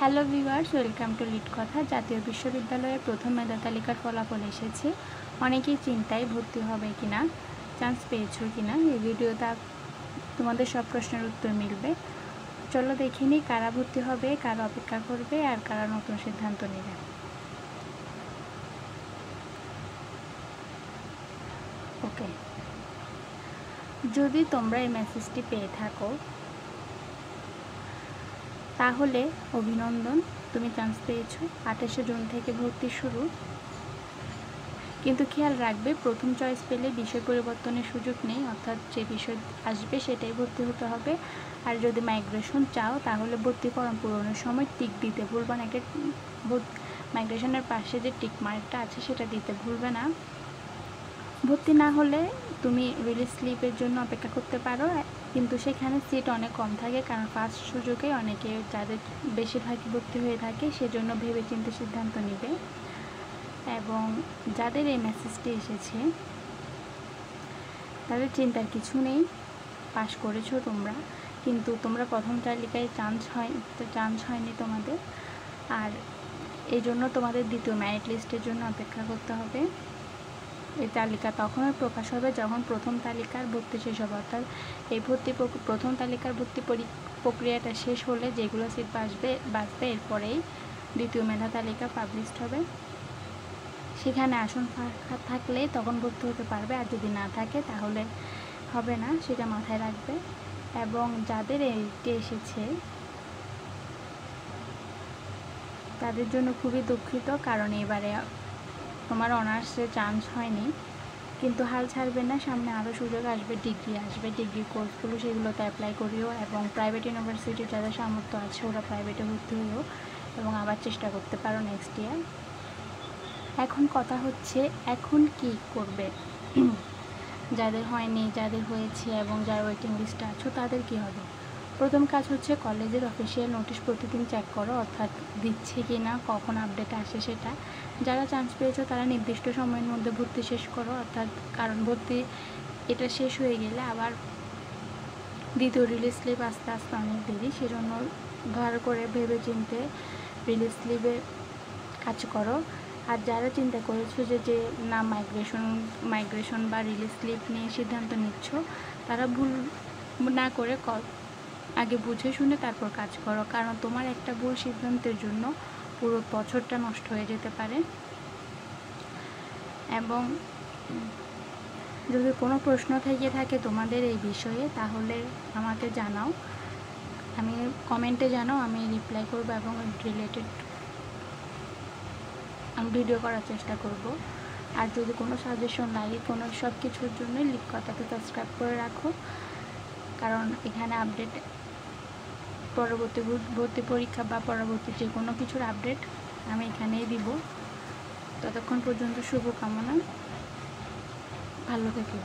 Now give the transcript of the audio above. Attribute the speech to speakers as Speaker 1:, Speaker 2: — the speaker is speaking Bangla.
Speaker 1: Hello viewers, welcome to lead কথা। জাতীয় বিশ্ববিদ্যালয়ের প্রথম মেধা তালিকার ফলাফল এসেছে। অনেকেই চিন্তায় ভর্তি হবে কিনা, চান্স পেয়েছো কিনা। এই ভিডিওতে তোমাদের সব প্রশ্নের উত্তর মিলবে। চলো দেখে নিই কারা ভর্তি হবে, কারা অপেক্ষা করবে আর কারা নতুন সিদ্ধান্ত নেবে। ওকে, যদি তোমরা এই মেসেজটি পেয়ে থাকো তাহলে অভিনন্দন, তুমি চান্স পেয়েছো। 28 জুন থেকে ভর্তি শুরু। কিন্তু খেয়াল রাখবে, প্রথম চয়েস পেলে বিষয় পরিবর্তনের সুযোগ নেই, অর্থাৎ যে বিষয় আসবে সেটাই ভর্তি হতে হবে। আর যদি মাইগ্রেশন চাও তাহলে ভর্তি ফর্ম পূরণের সময় টিক দিতে ভুলবে না। মাইগ্রেশনের পাশে যে টিক মার্কটা আছে সেটা দিতে ভুলবে না। ভর্তি না হলে তুমি রিলিজ স্লিপের জন্য অপেক্ষা করতে পারো, কিন্তু সেখানে সিট অনেক কম থাকে, কারণ ফার্স্ট সুযোগে অনেকে যাদের বেশিরভাগই ভর্তি হয়ে থাকে সেজন্য ভেবেচিন্তে সিদ্ধান্ত নেবে। এবং যাদের এই মেসেজটি এসেছে তাদের চিন্তার কিছু নেই, পাস করেছো তোমরা, কিন্তু তোমরা প্রথম তালিকায় চান্স হয়নি তোমাদের। আর এই জন্য তোমাদের দ্বিতীয় মেরিট লিস্টের জন্য অপেক্ষা করতে হবে। এই তালিকা তখনই প্রকাশ হবে যখন প্রথম তালিকার ভর্তি শেষ হবে, অর্থাৎ এই প্রথম তালিকার ভর্তি প্রক্রিয়াটা শেষ হলে যেগুলো সিট বাঁচবে এরপরেই দ্বিতীয় মেধা তালিকা পাবলিশড হবে। সেখানে আসন ফাঁকা থাকলে তখন ভর্তি হতে পারবে, আর যদি না থাকে তাহলে হবে না, সেটা মাথায় রাখবে। এবং যাদের এইটি এসেছে তাদের জন্য খুবই দুঃখিত, কারণ এবারে তোমার অনার্সে চান্স হয়নি। কিন্তু হাল ছাড়বে না, সামনে আরও সুযোগ আসবে, ডিগ্রি কোর্সগুলো সেগুলোতে অ্যাপ্লাই করিও। এবং প্রাইভেট ইউনিভার্সিটি যাদের সামর্থ্য আছে ওরা প্রাইভেটে ভর্তি হইও এবং আবার চেষ্টা করতে পারো নেক্সট ইয়ার। এখন কথা হচ্ছে এখন কি করবে। যাদের হয়নি, যাদের হয়েছে এবং যারা ওয়েটিং লিস্টে আছো তাদের কি হবে। প্রথম কাজ হচ্ছে কলেজের অফিসিয়াল নোটিশ প্রতিদিন চেক করো, অর্থাৎ দিচ্ছে কি না, কখন আপডেট আসে সেটা। যারা চান্স পেয়েছো তারা নির্দিষ্ট সময়ের মধ্যে ভর্তি শেষ করো, অর্থাৎ কারণ ভর্তি এটা শেষ হয়ে গেলে আবার দ্বিতীয় রিলিজ স্লিপ আস্তে আস্তে অনেক দেরি, সেজন্য ভালো করে ভেবে চিনতে রিলিজ স্লিপে কাজ করো। আর যারা চিন্তা করেছো যে না মাইগ্রেশন বা রিলিজ স্লিপ নিয়ে সিদ্ধান্ত নিচ্ছ, তারা ভুল না করে আগে বুঝে শুনে তারপর কাজ করো, কারণ তোমার একটা ভুল সিদ্ধান্তের জন্য পুরো বছরটা নষ্ট হয়ে যেতে পারে। এবং যদি কোনো প্রশ্ন থেকে থাকে তোমাদের এই বিষয়ে তাহলে আমাকে জানাও, আমি কমেন্টে জানাও, আমি রিপ্লাই করবো এবং রিলেটেড আমি ভিডিও করার চেষ্টা করব। আর যদি কোনো সাজেশন লাগে কোনো সব কিছুর জন্যই লিড কথাকে সাবস্ক্রাইব করে রাখো, কারণ এখানে আপডেট পরবর্তী ভর্তি পরীক্ষা বা পরবর্তী যে কোনো কিছুর আপডেট আমি এখানেই দিব। ততক্ষণ পর্যন্ত শুভকামনা, ভালো থেকো।